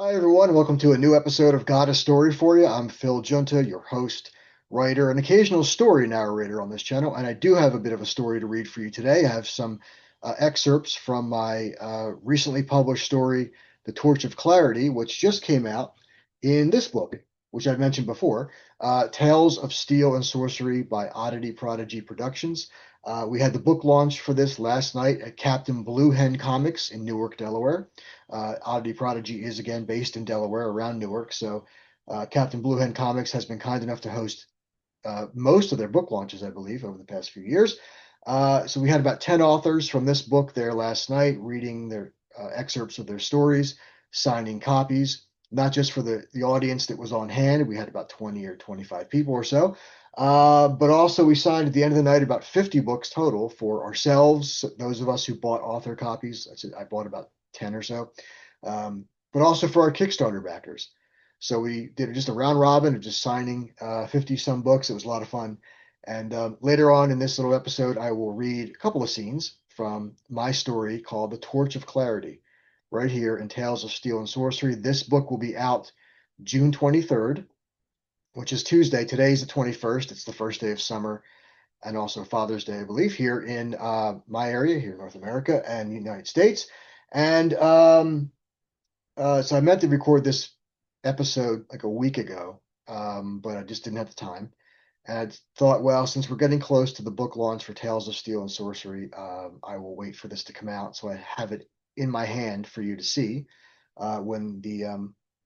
Hi, everyone. Welcome to a new episode of Got a Story for You. I'm Phil Junta, your host, writer, and occasional story narrator on this channel. And I do have a bit of a story to read for you today. I have some excerpts from my recently published story, The Torch of Clarity, which just came out in this book, which I've mentioned before, Tales of Steel and Sorcery by Oddity Prodigy Productions. We had the book launch for this last night at Captain Blue Hen Comics in Newark, Delaware. Oddity Prodigy is again based in Delaware around Newark. So Captain Blue Hen Comics has been kind enough to host most of their book launches, I believe, over the past few years. So we had about 10 authors from this book there last night reading their excerpts of their stories, signing copies, not just for the audience that was on hand. We had about 20 or 25 people or so. But also, we signed at the end of the night about 50 books total for ourselves, those of us who bought author copies. I bought about 10 or so, but also for our Kickstarter backers. So we did just a round robin of just signing 50 some books. It was a lot of fun. And later on in this little episode, I will read a couple of scenes from my story called The Torch of Clarity, right here in Tales of Steel and Sorcery. This book will be out June 23rd, which is Tuesday. Today's the 21st. It's the first day of summer and also Father's Day, I believe, here in my area, here in North America and the United States. And so I meant to record this episode like a week ago, but I just didn't have the time. And I thought, well, since we're getting close to the book launch for Tales of Steel and Sorcery, I will wait for this to come out so I have it in my hand for you to see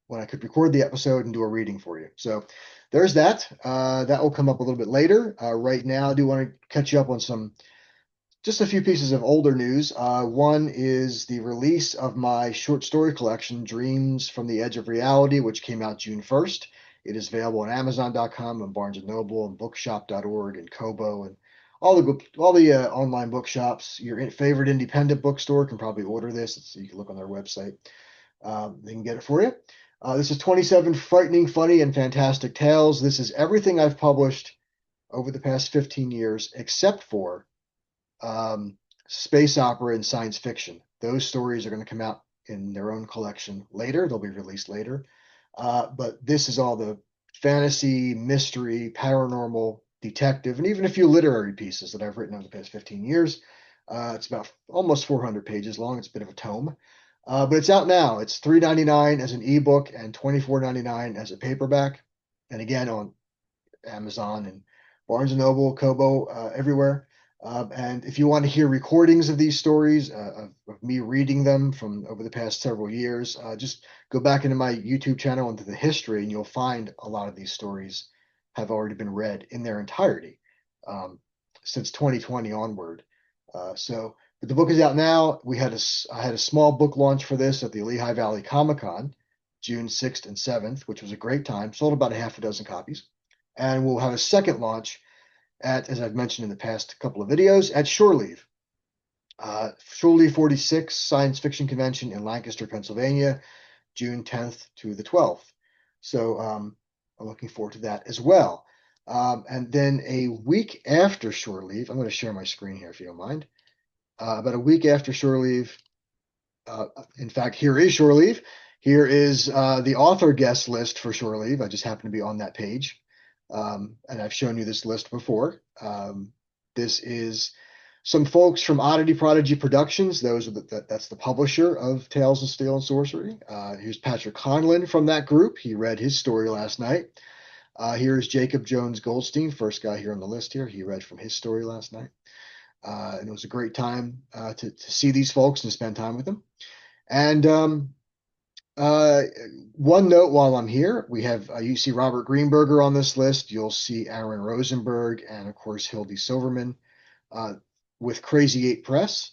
when I could record the episode and do a reading for you. So there's that. That will come up a little bit later. Right now, I do want to catch you up on some just a few pieces of older news. One is the release of my short story collection, Dreams from the Edge of Reality, which came out June 1st. It is available on Amazon.com and Barnes and Noble and Bookshop.org and Kobo and all the online bookshops. Your favorite independent bookstore can probably order this. You can look on their website. They can get it for you. This is 27 frightening, funny, and fantastic tales. This is everything I've published over the past 15 years, except for space opera and science fiction. Those stories are going to come out in their own collection later. They'll be released later. But this is all the fantasy, mystery, paranormal, detective, and even a few literary pieces that I've written over the past 15 years. It's about almost 400 pages long. It's a bit of a tome. But it's out now. It's $3.99 as an ebook and $24.99 as a paperback. And again, on Amazon and Barnes and Noble, Kobo, everywhere. And if you want to hear recordings of these stories, of me reading them from over the past several years, just go back into my YouTube channel into the history, and you'll find a lot of these stories have already been read in their entirety um, since 2020 onward. But the book is out now. I had a small book launch for this at the Lehigh Valley Comic Con, June 6th and 7th, which was a great time. Sold about a half a dozen copies. And we'll have a second launch at, as I've mentioned in the past couple of videos, at Shore Leave. Shore Leave 46 Science Fiction Convention in Lancaster, Pennsylvania, June 10th to the 12th. So I'm looking forward to that as well. And then a week after Shore Leave, I'm going to share my screen here if you don't mind. About a week after Shore Leave, in fact, here is Shore Leave. Here is the author guest list for Shore Leave. I just happen to be on that page. And I've shown you this list before. This is some folks from Oddity Prodigy Productions. That's the publisher of Tales of Steel and Sorcery. Here's Patrick Conlon from that group. He read his story last night. Here's Jacob Jones Goldstein, first guy here on the list here. He read from his story last night. And it was a great time to see these folks and spend time with them. And uh, one note while I'm here, we have you see Robert Greenberger on this list. You'll see Aaron Rosenberg and of course Hildy Silverman uh, with Crazy Eight Press.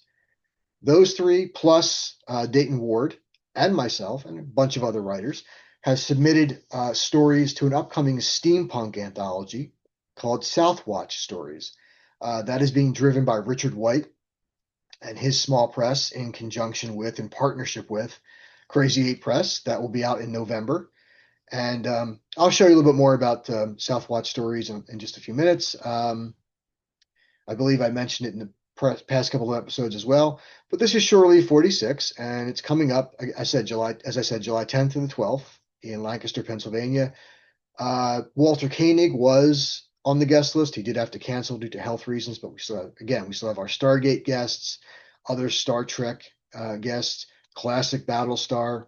Those three plus Dayton Ward and myself and a bunch of other writers have submitted stories to an upcoming steampunk anthology called Southwatch Stories. That is being driven by Richard White and his small press in conjunction with, in partnership with, Crazy Eight Press. That will be out in November. And I'll show you a little bit more about Southwatch Stories in just a few minutes. I believe I mentioned it in the past couple of episodes as well. But this is Shore Leave 46, and it's coming up. As I said, July 10th to the 12th in Lancaster, Pennsylvania. Walter Koenig was on the guest list. He did have to cancel due to health reasons, but we still have our Stargate guests, other Star Trek guests, classic Battlestar,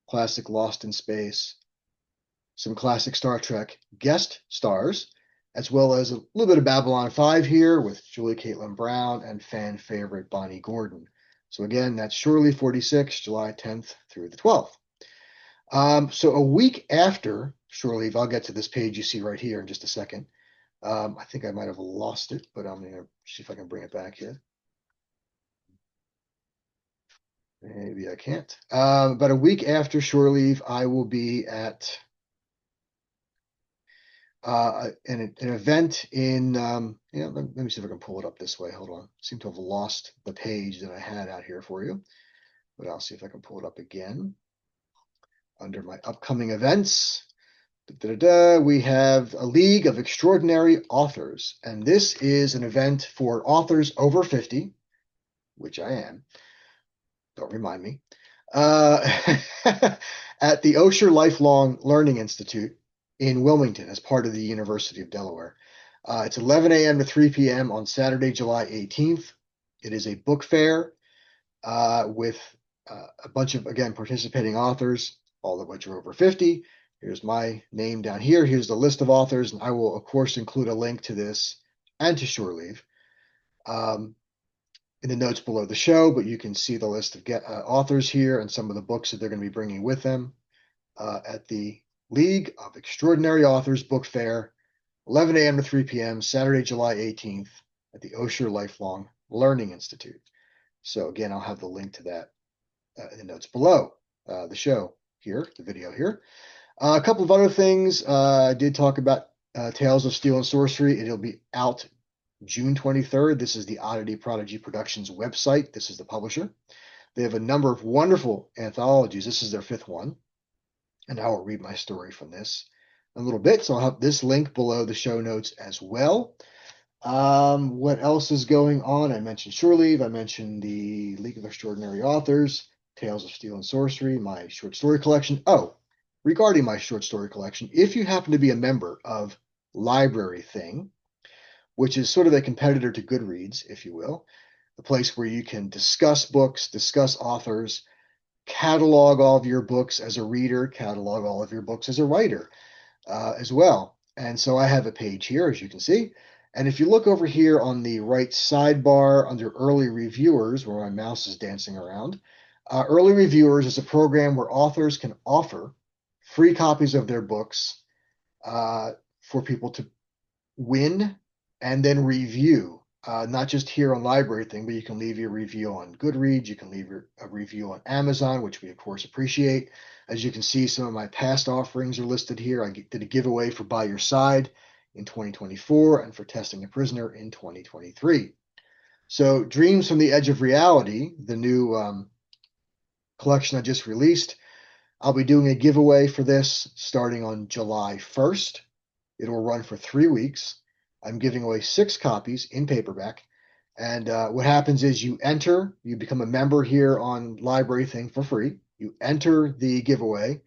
classic Lost in Space, some classic Star Trek guest stars, as well as a little bit of Babylon 5 here with Julie Caitlin Brown and fan favorite Bonnie Gordon. So again, that's Shore Leave 46, July 10th through the 12th. So a week after Shore Leave, I'll get to this page you see right here in just a second. I think I might have lost it, but I'm going to see if I can bring it back here. Maybe I can't. About a week after Shore Leave, I will be at an event in, let me see if I can pull it up this way. Hold on. I seem to have lost the page that I had out here for you, but I'll see if I can pull it up again. Under my upcoming events, we have a League of Extraordinary Authors, and this is an event for authors over 50, which I am. Don't remind me. At the Osher Lifelong Learning Institute in Wilmington as part of the University of Delaware. It's 11 a.m. to 3 p.m. on Saturday, July 18th. It is a book fair with a bunch of, again, participating authors, all of which are over 50. Here's my name down here. Here's the list of authors, and I will, of course, include a link to this and to Shore Leave in the notes below the show, but you can see the list of authors here and some of the books that they're going to be bringing with them at the League of Extraordinary Authors Book Fair, 11 a.m. to 3 p.m., Saturday, July 18th at the Osher Lifelong Learning Institute. So again, I'll have the link to that in the notes below the show here, the video here. A couple of other things. I did talk about Tales of Steel and Sorcery. It'll be out June 23rd. This is the Oddity Prodigy Productions website. This is the publisher. They have a number of wonderful anthologies. This is their 5th one. And I will read my story from this in a little bit. So I'll have this link below the show notes as well. What else is going on? I mentioned Shore Leave. I mentioned the League of Extraordinary Authors, Tales of Steel and Sorcery, my short story collection. Oh, regarding my short story collection, if you happen to be a member of Library Thing, which is sort of a competitor to Goodreads, if you will, the place where you can discuss books, discuss authors, catalog all of your books as a reader, catalog all of your books as a writer as well. And so I have a page here, as you can see. And if you look over here on the right sidebar under early reviewers, where my mouse is dancing around, early reviewers is a program where authors can offer free copies of their books for people to win and then review. Not just here on Library Thing, but you can leave your review on Goodreads. You can leave a review on Amazon, which we, of course, appreciate. As you can see, some of my past offerings are listed here. I did a giveaway for By Your Side in 2024 and for Testing a Prisoner in 2023. So Dreams from the Edge of Reality, the new collection I just released, I'll be doing a giveaway for this starting on July 1st. It will run for 3 weeks. I'm giving away 6 copies in paperback. And what happens is you become a member here on Library Thing for free. You enter the giveaway,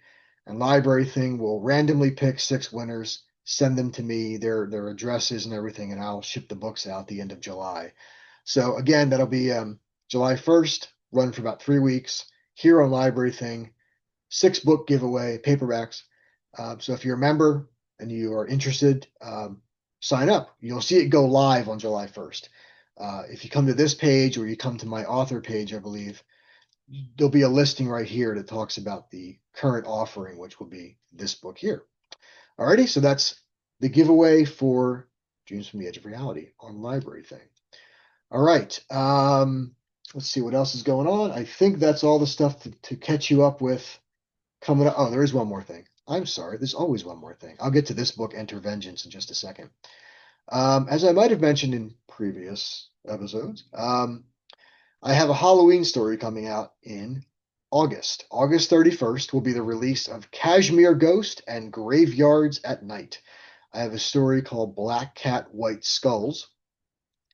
and Library Thing will randomly pick 6 winners, send them to me, their addresses and everything, and I'll ship the books out the end of July. So again, that'll be July 1st, run for about 3 weeks here on Library Thing. 6 book giveaway, paperbacks. So if you're a member and you are interested, sign up. You'll see it go live on July 1st. If you come to this page or you come to my author page, I believe, there'll be a listing right here that talks about the current offering, which will be this book here. Alrighty, so that's the giveaway for Dreams from the Edge of Reality on Library Thing. All right, let's see what else is going on. I think that's all the stuff to catch you up with coming up. Oh, there is one more thing. I'm sorry, there's always one more thing. I'll get to this book, Enter Vengeance, in just a second. As I might have mentioned in previous episodes, I have a Halloween story coming out in August. August 31st will be the release of Kashmir Ghost and Graveyards at Night. I have a story called Black Cat, White Skulls.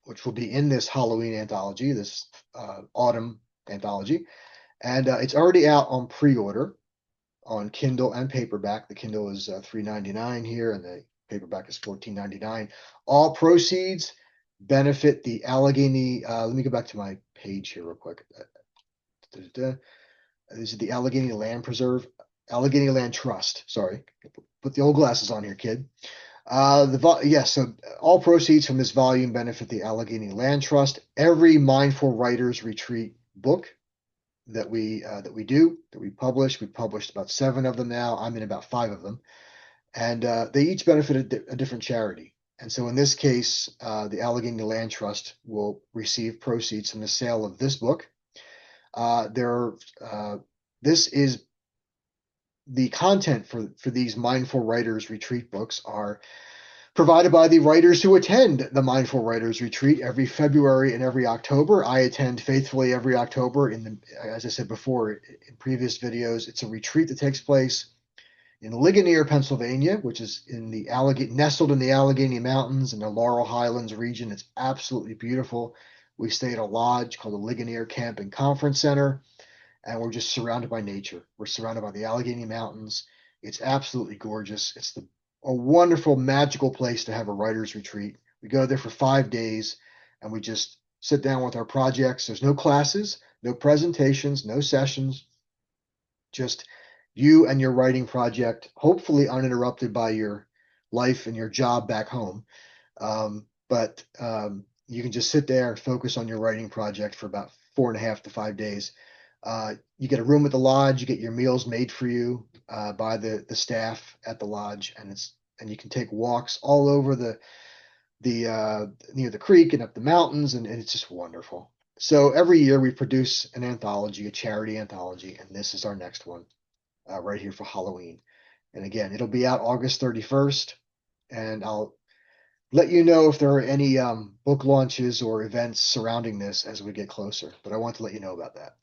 which will be in this Halloween anthology, this autumn anthology. And it's already out on pre-order on Kindle and paperback. The Kindle is $3.99 here, and the paperback is $14.99. All proceeds benefit the Allegheny. Let me go back to my page here real quick. This is the Allegheny Land Preserve, Allegheny Land Trust. Sorry, put the old glasses on here, kid. So all proceeds from this volume benefit the Allegheny Land Trust. Every Mindful Writers Retreat book that we publish. We published about 7 of them now. I'm in about 5 of them, and they each benefit a different charity. And so in this case, the Allegheny Land Trust will receive proceeds from the sale of this book. This is the content for these Mindful Writers Retreat books are provided by the writers who attend the Mindful Writers Retreat every February and every October. I attend faithfully every October. As I said before in previous videos, it's a retreat that takes place in Ligonier, Pennsylvania, which is nestled in the Allegheny Mountains in the Laurel Highlands region. It's absolutely beautiful. We stay at a lodge called the Ligonier Camp and Conference Center, and we're just surrounded by nature. We're surrounded by the Allegheny Mountains. It's absolutely gorgeous. It's a wonderful, magical place to have a writer's retreat. We go there for 5 days, and we just sit down with our projects. There's no classes, no presentations, no sessions, just you and your writing project, hopefully uninterrupted by your life and your job back home. But you can just sit there and focus on your writing project for about 4.5 to 5 days. You get a room at the lodge. You get your meals made for you by the staff at the lodge, and you can take walks all over near the creek and up the mountains, and it's just wonderful. So every year we produce an anthology, a charity anthology, and this is our next one right here for Halloween. And again, it'll be out August 31st, and I'll let you know if there are any book launches or events surrounding this as we get closer. But I want to let you know about that.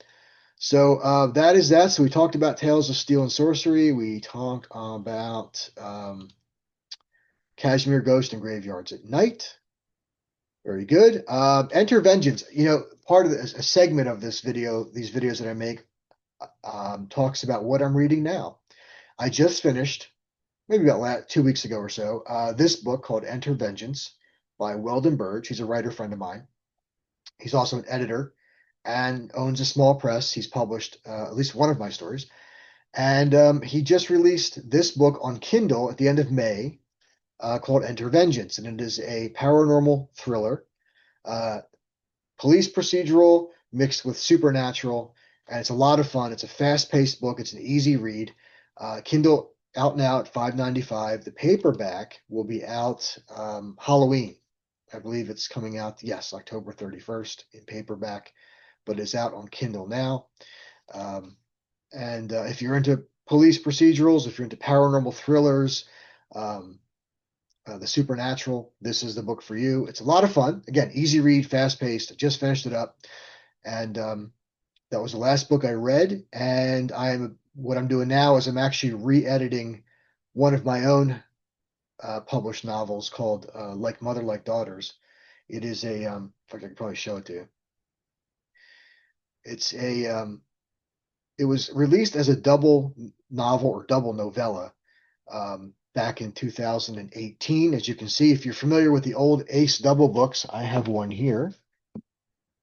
So that is that. So we talked about Tales of Steel and Sorcery. We talked about Kashmir Ghost and Graveyards at Night. Very good. Enter Vengeance. Part of a segment of this video, these videos that I make, talks about what I'm reading now. I just finished, maybe about 2 weeks ago or so, this book called Enter Vengeance by Weldon Burge. He's a writer friend of mine. He's also an editor and owns a small press. He's published at least one of my stories. And he just released this book on Kindle at the end of May called Enter Vengeance. And it is a paranormal thriller, police procedural mixed with supernatural. And it's a lot of fun. It's a fast-paced book. It's an easy read. Kindle out now at $5.95. The paperback will be out Halloween. I believe it's coming out, yes, October 31st in paperback, but it's out on Kindle now. And if you're into police procedurals, if you're into paranormal thrillers, the supernatural, this is the book for you. It's a lot of fun. Again, easy read, fast-paced. I just finished it up. And that was the last book I read. And what I'm doing now is I'm actually re-editing one of my own published novels called Like Mother, Like Daughters. It is in fact, I could probably show it to you. It was released as a double novel or double novella back in 2018. As you can see, if you're familiar with the old Ace double books, I have one here.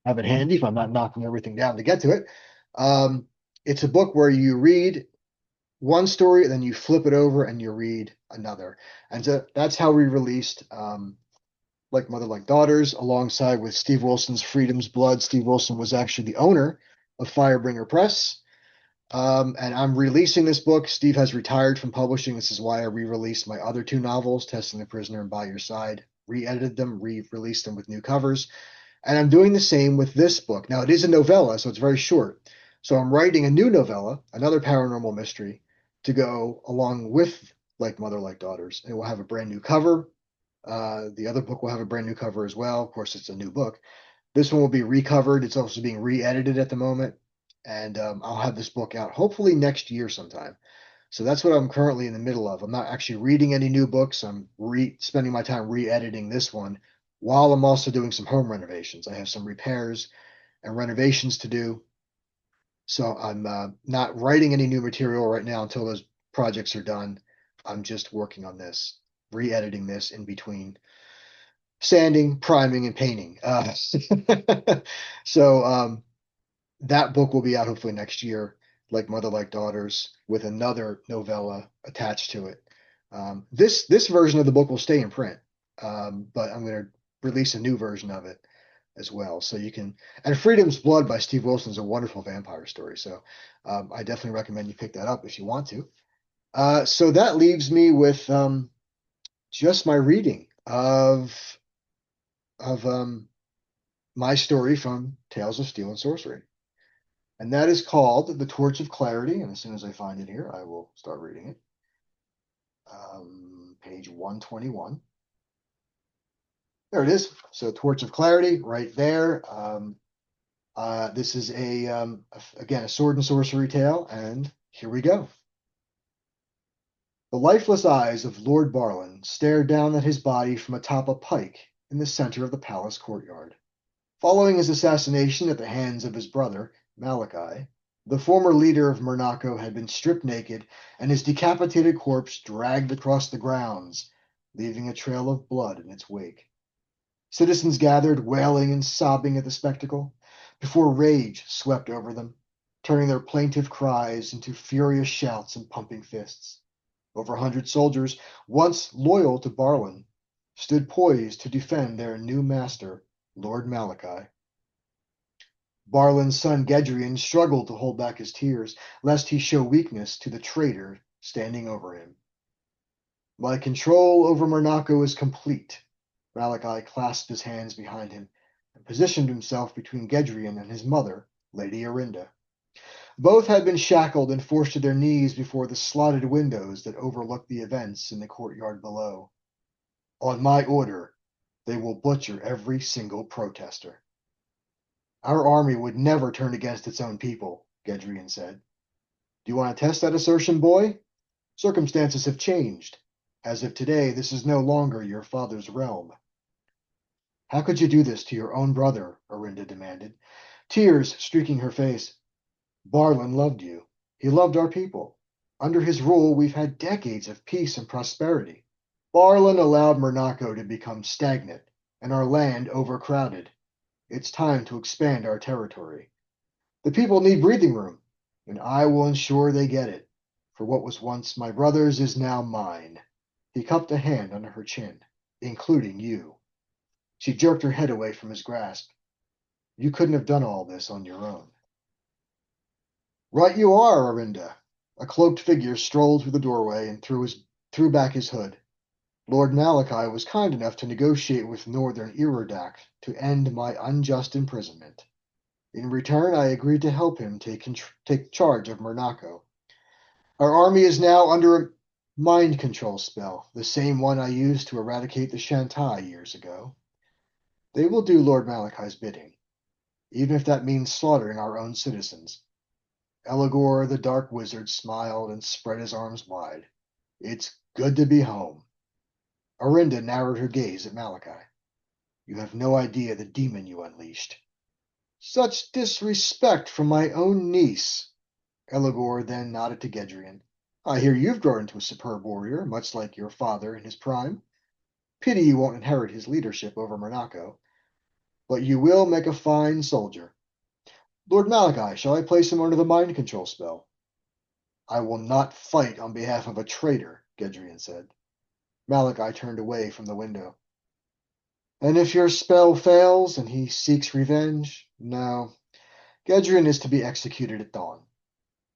I have it handy if I'm not knocking everything down to get to it. It's a book where you read one story, then you flip it over and you read another. And so that's how we released Like Mother, Like Daughters, alongside with Steve Wilson's Freedom's Blood. Steve Wilson was actually the owner of Firebringer Press. And I'm releasing this book. Steve has retired from publishing. This is why I re-released my other 2 novels, Testing the Prisoner and By Your Side. Re-edited them, re-released them with new covers. And I'm doing the same with this book. Now, it is a novella, so it's very short. So I'm writing a new novella, another paranormal mystery, to go along with Like Mother, Like Daughters. It will have a brand new cover. The other book will have a brand new cover as well. Of course, it's a new book. This one will be recovered. It's also being re-edited at the moment. And I'll have this book out hopefully next year sometime. So that's what I'm currently in the middle of. I'm not actually reading any new books. I'm spending my time re-editing this one while I'm also doing some home renovations. I have some repairs and renovations to do. So I'm not writing any new material right now until those projects are done. I'm just working on this, re-editing this in between sanding, priming, and painting. So that book will be out hopefully next year, like Mother Like Daughters, with another novella attached to it. This version of the book will stay in print, but I'm going to release a new version of it as well. So you can, and Freedom's Blood by Steve Wilson is a wonderful vampire story. So I definitely recommend you pick that up if you want to. So that leaves me with just my reading of my story from Tales of Steel and Sorcery. And that is called The Torch of Clarity. And as soon as I find it here, I will start reading it. Page 121. There it is. So Torch of Clarity right there. This is again, a sword and sorcery tale. And here we go. The lifeless eyes of Lord Barlin stared down at his body from atop a pike in the center of the palace courtyard. Following his assassination at the hands of his brother, Malachi, the former leader of Monaco had been stripped naked and his decapitated corpse dragged across the grounds, leaving a trail of blood in its wake. Citizens gathered, wailing and sobbing at the spectacle, before rage swept over them, turning their plaintive cries into furious shouts and pumping fists. Over 100 soldiers, once loyal to Barlin, stood poised to defend their new master, Lord Malachi. Barlin's son Gedrian struggled to hold back his tears, lest he show weakness to the traitor standing over him. My control over Monaco is complete. Malachi clasped his hands behind him and positioned himself between Gedrian and his mother, Lady Orinda. Both had been shackled and forced to their knees before the slotted windows that overlooked the events in the courtyard below. On my order, they will butcher every single protester. Our army would never turn against its own people, Gedrian said. Do you want to test that assertion, boy? Circumstances have changed. As of today, this is no longer your father's realm. How could you do this to your own brother? Orinda demanded, tears streaking her face. Barlin loved you. He loved our people. Under his rule, we've had decades of peace and prosperity. Barlin allowed Monaco to become stagnant and our land overcrowded. It's time to expand our territory. The people need breathing room, and I will ensure they get it. For what was once my brother's is now mine. He cupped a hand under her chin, including you. She jerked her head away from his grasp. You couldn't have done all this on your own. Right you are, Orinda. A cloaked figure strolled through the doorway and threw back his hood. Lord Malachi was kind enough to negotiate with Northern Irodak to end my unjust imprisonment. In return, I agreed to help him take charge of Monaco. Our army is now under a mind control spell, the same one I used to eradicate the Shantai years ago. They will do Lord Malachi's bidding, even if that means slaughtering our own citizens. Eligor the Dark Wizard smiled and spread his arms wide. It's good to be home. Orinda narrowed her gaze at Malachi. You have no idea the demon you unleashed. Such disrespect from my own niece. Eligor then nodded to Gedrian. I hear you've grown into a superb warrior, much like your father in his prime. Pity you won't inherit his leadership over Monaco, but you will make a fine soldier. Lord Malachi, shall I place him under the mind control spell? I will not fight on behalf of a traitor, Gedrian said. Malachi turned away from the window. And if your spell fails and he seeks revenge, no. Gedrian is to be executed at dawn.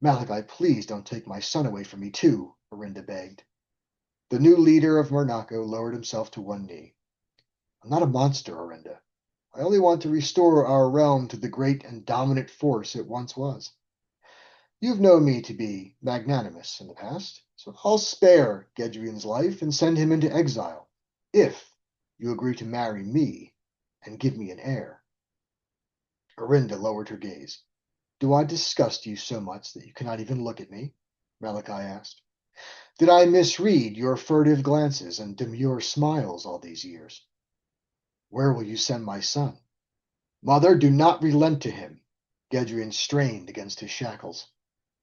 Malachi, please don't take my son away from me too, Orinda begged. The new leader of Monaco lowered himself to one knee. I'm not a monster, Orinda. I only want to restore our realm to the great and dominant force it once was. You've known me to be magnanimous in the past, so I'll spare Gedrian's life and send him into exile, if you agree to marry me and give me an heir. Orinda lowered her gaze. Do I disgust you so much that you cannot even look at me? Malachi asked. Did I misread your furtive glances and demure smiles all these years? Where will you send my son? Mother, do not relent to him. Gedrian strained against his shackles.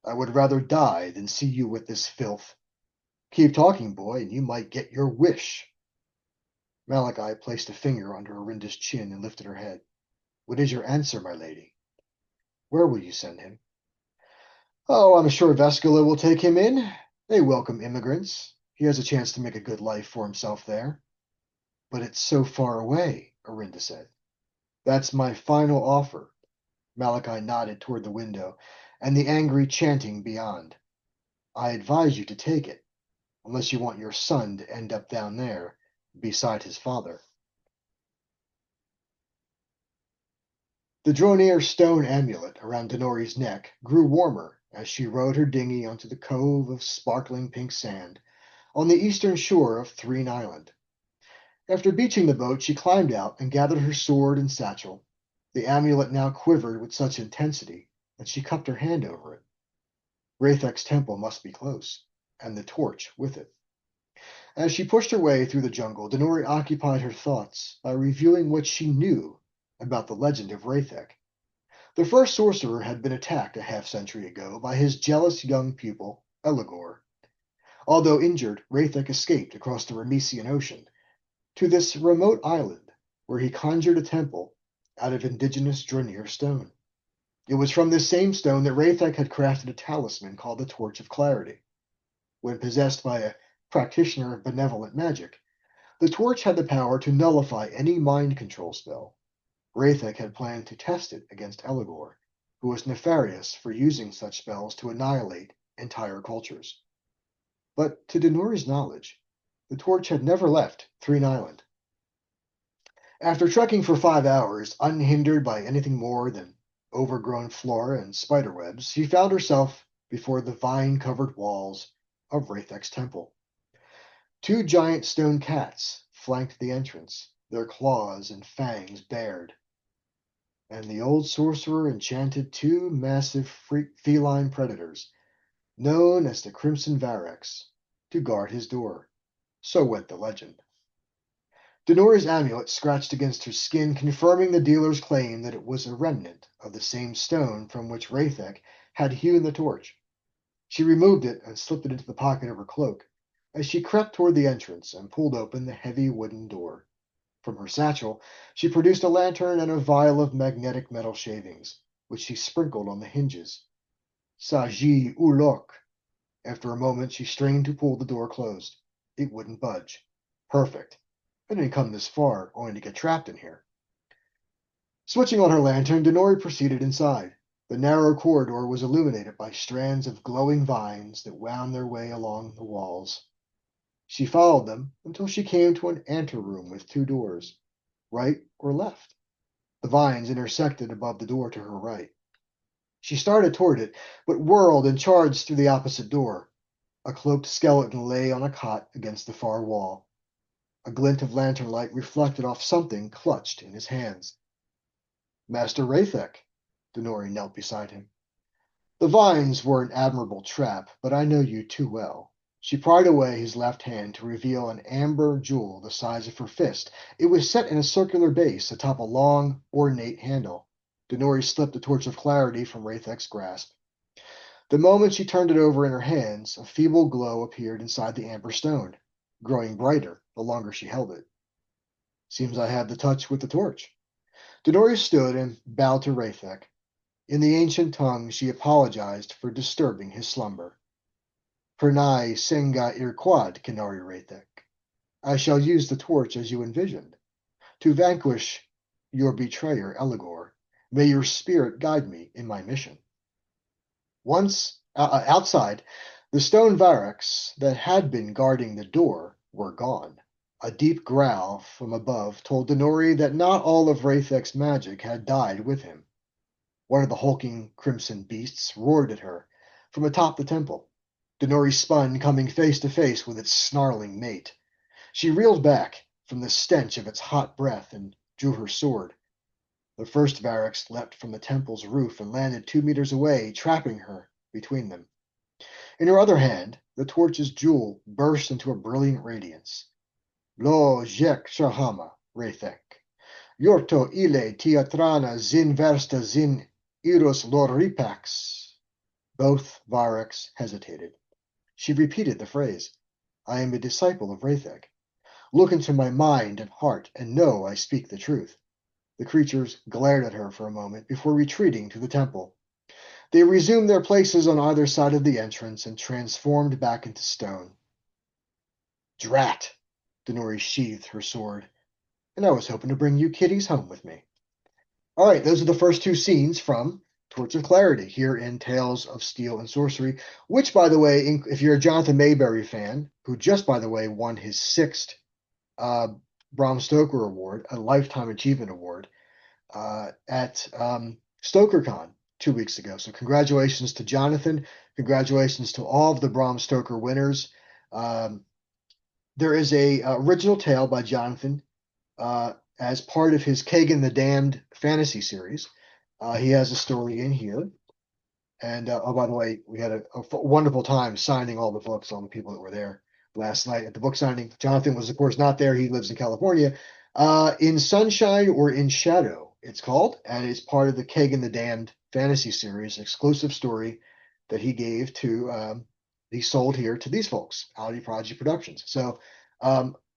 I would rather die than see you with this filth. Keep talking, boy, and you might get your wish. Malachi placed a finger under Orinda's chin and lifted her head. What is your answer, my lady? Where will you send him? Oh, I'm sure Vescula will take him in. They welcome immigrants. He has a chance to make a good life for himself there. But it's so far away, Orinda said. That's my final offer. Malachi nodded toward the window and the angry chanting beyond. I advise you to take it, unless you want your son to end up down there, beside his father. The Dronir stone amulet around Denori's neck grew warmer as she rowed her dinghy onto the cove of sparkling pink sand on the eastern shore of Threen Island. After beaching the boat, she climbed out and gathered her sword and satchel. The amulet now quivered with such intensity that she cupped her hand over it. Rathek's temple must be close, and the torch with it. As she pushed her way through the jungle, Denori occupied her thoughts by reviewing what she knew about the legend of Rathek. The first sorcerer had been attacked a half-century ago by his jealous young pupil, Eligor. Although injured, Rathek escaped across the Remesian Ocean to this remote island where he conjured a temple out of indigenous Dronir stone. It was from this same stone that Rathek had crafted a talisman called the Torch of Clarity. When possessed by a practitioner of benevolent magic, the torch had the power to nullify any mind control spell. Rathek had planned to test it against Eligor, who was nefarious for using such spells to annihilate entire cultures. But to Denori's knowledge, the torch had never left Threen Island. After trekking for 5 hours, unhindered by anything more than overgrown flora and spiderwebs, she found herself before the vine-covered walls of Rathek's temple. Two giant stone cats flanked the entrance, their claws and fangs bared, and the old sorcerer enchanted two massive feline predators, known as the Crimson Varex, to guard his door. So went the legend. Denori's amulet scratched against her skin, confirming the dealer's claim that it was a remnant of the same stone from which Rathek had hewn the torch. She removed it and slipped it into the pocket of her cloak as she crept toward the entrance and pulled open the heavy wooden door. From her satchel, she produced a lantern and a vial of magnetic metal shavings, which she sprinkled on the hinges. Saji Ulok. After a moment, she strained to pull the door closed. It wouldn't budge. Perfect. I didn't come this far only to get trapped in here. Switching on her lantern, Denori proceeded inside. The narrow corridor was illuminated by strands of glowing vines that wound their way along the walls. She followed them until she came to an anteroom with two doors, right or left. The vines intersected above the door to her right. She started toward it, but whirled and charged through the opposite door. A cloaked skeleton lay on a cot against the far wall. A glint of lantern light reflected off something clutched in his hands. Master Rathek. Denori knelt beside him. The vines were an admirable trap, but I know you too well. She pried away his left hand to reveal an amber jewel the size of her fist. It was set in a circular base atop a long, ornate handle. Denori slipped the Torch of Clarity from Rathek's grasp. The moment she turned it over in her hands, a feeble glow appeared inside the amber stone, growing brighter the longer she held it. Seems I have the touch with the torch. Denori stood and bowed to Rathek. In the ancient tongue, she apologized for disturbing his slumber. Pernai Senga Irquad, Kenari Rathek. I shall use the torch as you envisioned, to vanquish your betrayer, Eligor. May your spirit guide me in my mission. Once outside, the stone Varex that had been guarding the door were gone. A deep growl from above told Denori that not all of Rathek's magic had died with him. One of the hulking crimson beasts roared at her from atop the temple. Denori spun, coming face to face with its snarling mate. She reeled back from the stench of its hot breath and drew her sword. The first Varex leapt from the temple's roof and landed 2 meters away, trapping her between them. In her other hand, the torch's jewel burst into a brilliant radiance. Lo Jek Shahama, Rathek. Yorto ile teatrana zin versta zin iros loripax. Both Vareks hesitated. She repeated the phrase. I am a disciple of Rathek. Look into my mind and heart, and know I speak the truth. The creatures glared at her for a moment before retreating to the temple. They resumed their places on either side of the entrance and transformed back into stone. Drat! Denori sheathed her sword. And I was hoping to bring you kiddies home with me. All right, those are the first two scenes from Torch of Clarity here in Tales of Steel and Sorcery, which, by the way, if you're a Jonathan Mayberry fan, who just, by the way, won his sixth Bram Stoker Award, a Lifetime Achievement Award, at StokerCon 2 weeks ago. So congratulations to Jonathan. Congratulations to all of the Bram Stoker winners. There is a original tale by Jonathan as part of his Kagan the Damned fantasy series. He has a story in here. And oh, by the way, we had a wonderful time signing all the books, all the people that were there last night at the book signing. Jonathan was, of course, not there. He lives in California. In Sunshine or in Shadow, it's called, and it's part of the Kagan the Damned fantasy series, exclusive story that he gave to, he sold here to these folks, Audi Prodigy Productions. So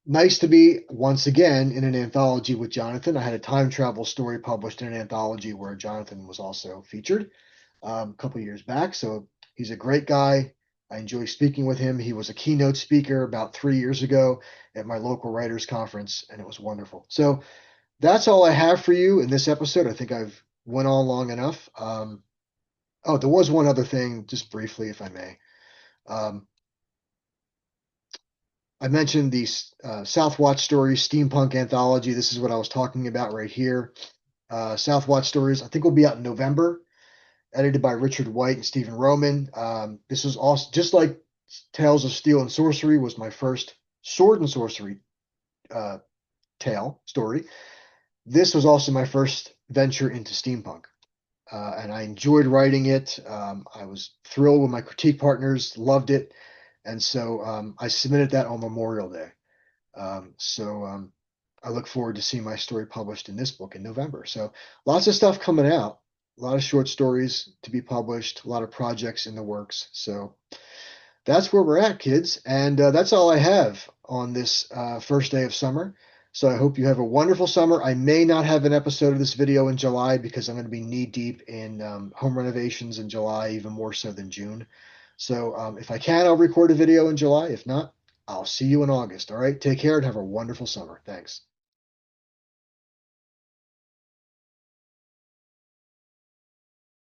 nice to be once again in an anthology with Jonathan. I had a time travel story published in an anthology where Jonathan was also featured a couple years back. So he's a great guy. I enjoy speaking with him. He was a keynote speaker about 3 years ago at my local writers conference, and it was wonderful. So that's all I have for you in this episode. I think I've went on long enough. Oh, there was one other thing, just briefly, if I may. I mentioned the Southwatch Stories Steampunk Anthology. This is what I was talking about right here. Southwatch Stories, I think, will be out in November, edited by Richard White and Stephen Roman. This was also just like Tales of Steel and Sorcery was my first sword and sorcery tale story. This was also my first venture into steampunk, and I enjoyed writing it. I was thrilled with my critique partners, loved it, and so I submitted that on Memorial Day. I look forward to seeing my story published in this book in November. So lots of stuff coming out, a lot of short stories to be published, a lot of projects in the works. So that's where we're at, kids. And that's all I have on this first day of summer. So I hope you have a wonderful summer. I may not have an episode of this video in July because I'm going to be knee deep in home renovations in July, even more so than June. So if I can, I'll record a video in July. If not, I'll see you in August. All right. Take care and have a wonderful summer. Thanks.